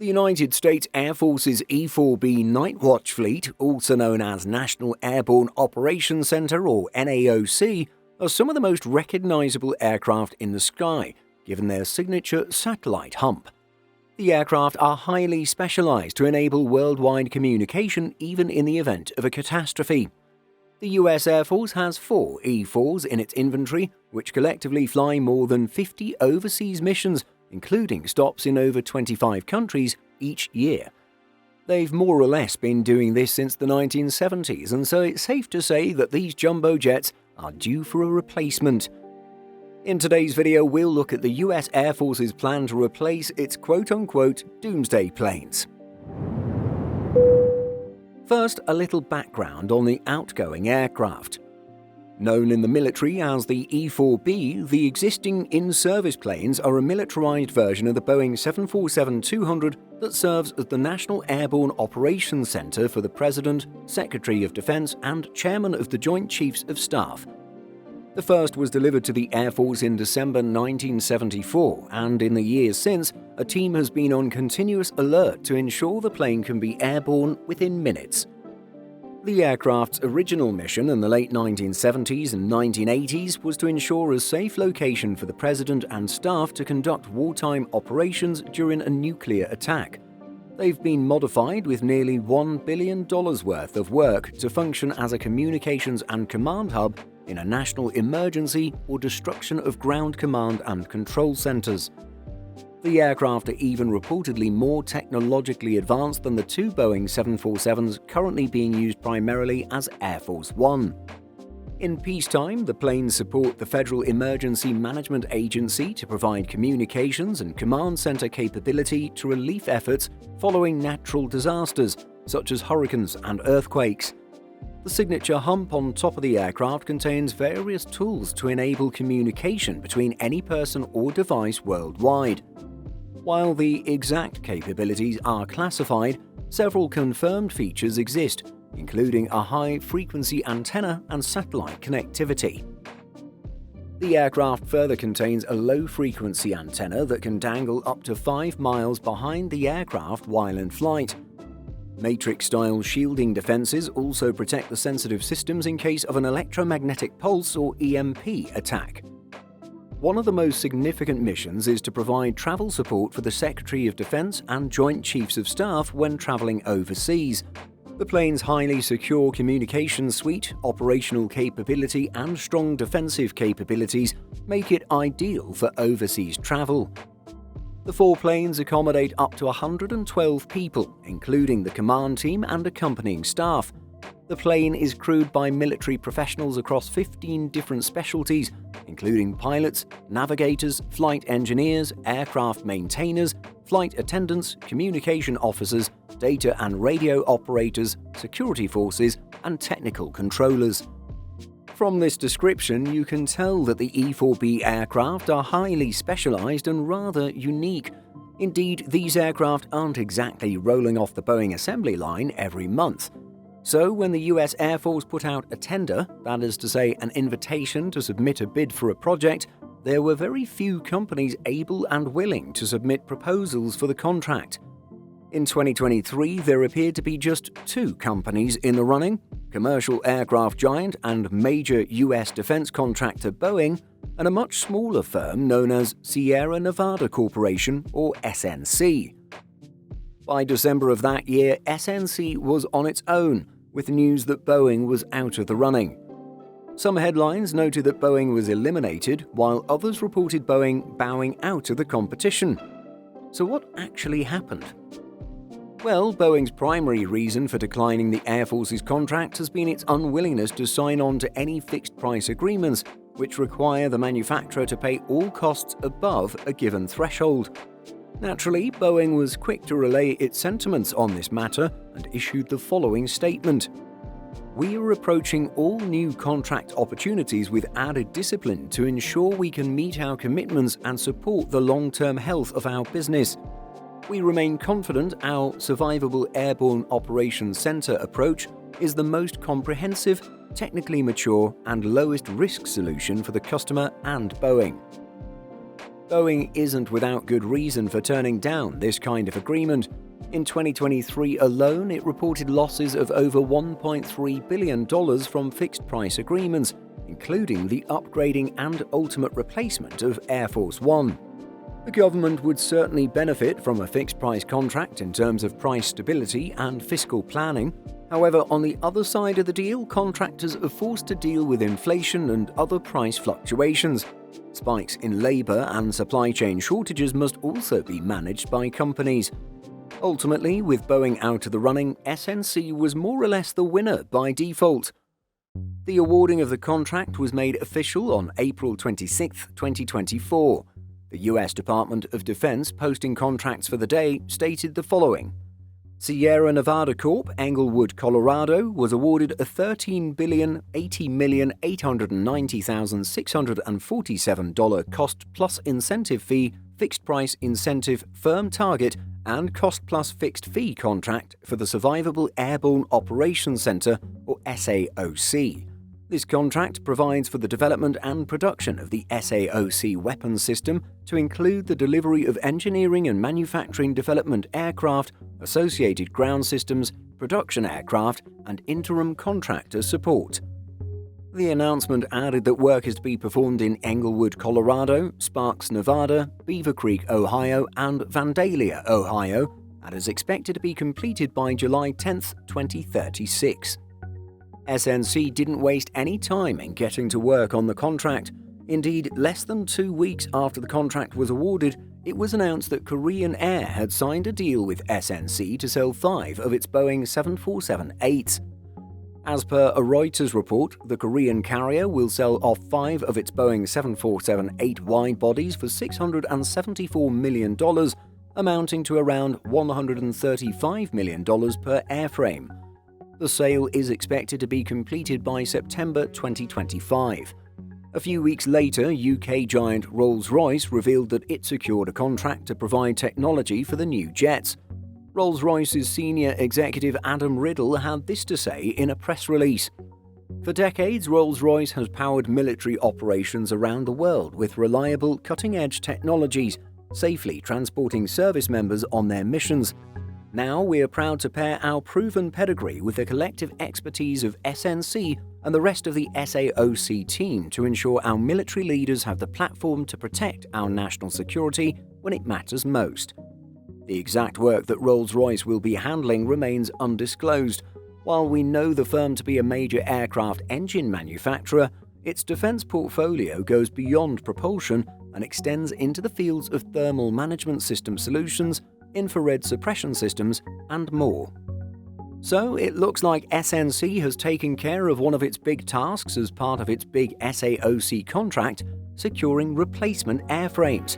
The United States Air Force's E-4B Nightwatch fleet, also known as National Airborne Operations Center or NAOC, are some of the most recognizable aircraft in the sky, given their signature satellite hump. The aircraft are highly specialized to enable worldwide communication even in the event of a catastrophe. The US Air Force has 4 E-4s in its inventory, which collectively fly more than 50 overseas missions, including stops in over 25 countries each year. They've more or less been doing this since the 1970s, and so it's safe to say that these jumbo jets are due for a replacement. In today's video, we'll look at the US Air Force's plan to replace its quote-unquote Doomsday planes. First, a little background on the outgoing aircraft. Known in the military as the E-4B, the existing in-service planes are a militarized version of the Boeing 747-200 that serves as the National Airborne Operations Center for the President, Secretary of Defense, and Chairman of the Joint Chiefs of Staff. The first was delivered to the Air Force in December 1974, and in the years since, a team has been on continuous alert to ensure the plane can be airborne within minutes. The aircraft's original mission in the late 1970s and 1980s was to ensure a safe location for the President and staff to conduct wartime operations during a nuclear attack. They've been modified with nearly $1 billion worth of work to function as a communications and command hub in a national emergency or destruction of ground command and control centers. The aircraft are even reportedly more technologically advanced than the 2 Boeing 747s currently being used primarily as Air Force One. In peacetime, the planes support the Federal Emergency Management Agency to provide communications and command center capability to relief efforts following natural disasters such as hurricanes and earthquakes. The signature hump on top of the aircraft contains various tools to enable communication between any person or device worldwide. While the exact capabilities are classified, several confirmed features exist, including a high-frequency antenna and satellite connectivity. The aircraft further contains a low-frequency antenna that can dangle up to 5 miles behind the aircraft while in flight. Matrix-style shielding defenses also protect the sensitive systems in case of an electromagnetic pulse or EMP attack. One of the most significant missions is to provide travel support for the Secretary of Defense and Joint Chiefs of Staff when traveling overseas. The plane's highly secure communications suite, operational capability, and strong defensive capabilities make it ideal for overseas travel. The 4 planes accommodate up to 112 people, including the command team and accompanying staff. The plane is crewed by military professionals across 15 different specialties, including pilots, navigators, flight engineers, aircraft maintainers, flight attendants, communication officers, data and radio operators, security forces, and technical controllers. From this description, you can tell that the E-4B aircraft are highly specialized and rather unique. Indeed, these aircraft aren't exactly rolling off the Boeing assembly line every month. So when the US Air Force put out a tender, that is to say an invitation to submit a bid for a project, there were very few companies able and willing to submit proposals for the contract. In 2023, there appeared to be just 2 companies in the running: commercial aircraft giant and major US defense contractor Boeing, and a much smaller firm known as Sierra Nevada Corporation, or SNC. By December of that year, SNC was on its own, with news that Boeing was out of the running. Some headlines noted that Boeing was eliminated, while others reported Boeing bowing out of the competition. So what actually happened? Well, Boeing's primary reason for declining the Air Force's contract has been its unwillingness to sign on to any fixed-price agreements, which require the manufacturer to pay all costs above a given threshold. Naturally, Boeing was quick to relay its sentiments on this matter and issued the following statement: "We are approaching all new contract opportunities with added discipline to ensure we can meet our commitments and support the long-term health of our business. We remain confident our Survivable Airborne Operations Center approach is the most comprehensive, technically mature, and lowest risk solution for the customer and Boeing." Boeing isn't without good reason for turning down this kind of agreement. In 2023 alone, it reported losses of over $1.3 billion from fixed-price agreements, including the upgrading and ultimate replacement of Air Force One. The government would certainly benefit from a fixed-price contract in terms of price stability and fiscal planning. However, on the other side of the deal, contractors are forced to deal with inflation and other price fluctuations. Spikes in labor and supply chain shortages must also be managed by companies. Ultimately, with Boeing out of the running, SNC was more or less the winner by default. The awarding of the contract was made official on April 26, 2024. The U.S. Department of Defense, posting contracts for the day, stated the following. Sierra Nevada Corp., Englewood, Colorado, was awarded a $13,080,890,647 cost plus incentive fee, fixed price incentive, firm target, and cost plus fixed fee contract for the Survivable Airborne Operations Center, or SAOC. This contract provides for the development and production of the SAOC weapons system to include the delivery of engineering and manufacturing development aircraft, associated ground systems, production aircraft, and interim contractor support. The announcement added that work is to be performed in Englewood, Colorado, Sparks, Nevada, Beaver Creek, Ohio, and Vandalia, Ohio, and is expected to be completed by July 10, 2036. SNC didn't waste any time in getting to work on the contract. Indeed, less than 2 weeks after the contract was awarded, it was announced that Korean Air had signed a deal with SNC to sell 5 of its Boeing 747-8s. As per a Reuters report, the Korean carrier will sell off 5 of its Boeing 747-8 wide-bodies for $674 million, amounting to around $135 million per airframe. The sale is expected to be completed by September 2025. A few weeks later, UK giant Rolls-Royce revealed that it secured a contract to provide technology for the new jets. Rolls-Royce's senior executive Adam Riddle had this to say in a press release. For decades, Rolls-Royce has powered military operations around the world with reliable, cutting-edge technologies, safely transporting service members on their missions. Now we are proud to pair our proven pedigree with the collective expertise of SNC and the rest of the SAOC team to ensure our military leaders have the platform to protect our national security when it matters most. The exact work that Rolls-Royce will be handling remains undisclosed. While we know the firm to be a major aircraft engine manufacturer, its defense portfolio goes beyond propulsion and extends into the fields of thermal management system solutions, infrared suppression systems, and more. So it looks like SNC has taken care of one of its big tasks as part of its big SAOC contract, securing replacement airframes.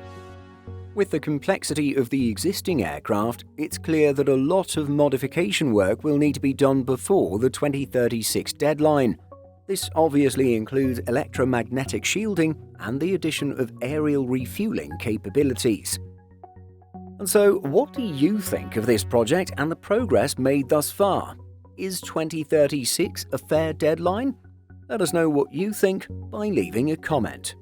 With the complexity of the existing aircraft, it's clear that a lot of modification work will need to be done before the 2036 deadline. This obviously includes electromagnetic shielding and the addition of aerial refueling capabilities. And so, what do you think of this project and the progress made thus far? Is 2036 a fair deadline? Let us know what you think by leaving a comment.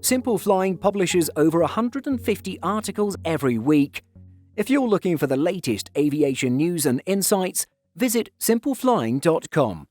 Simple Flying publishes over 150 articles every week. If you're looking for the latest aviation news and insights, visit simpleflying.com.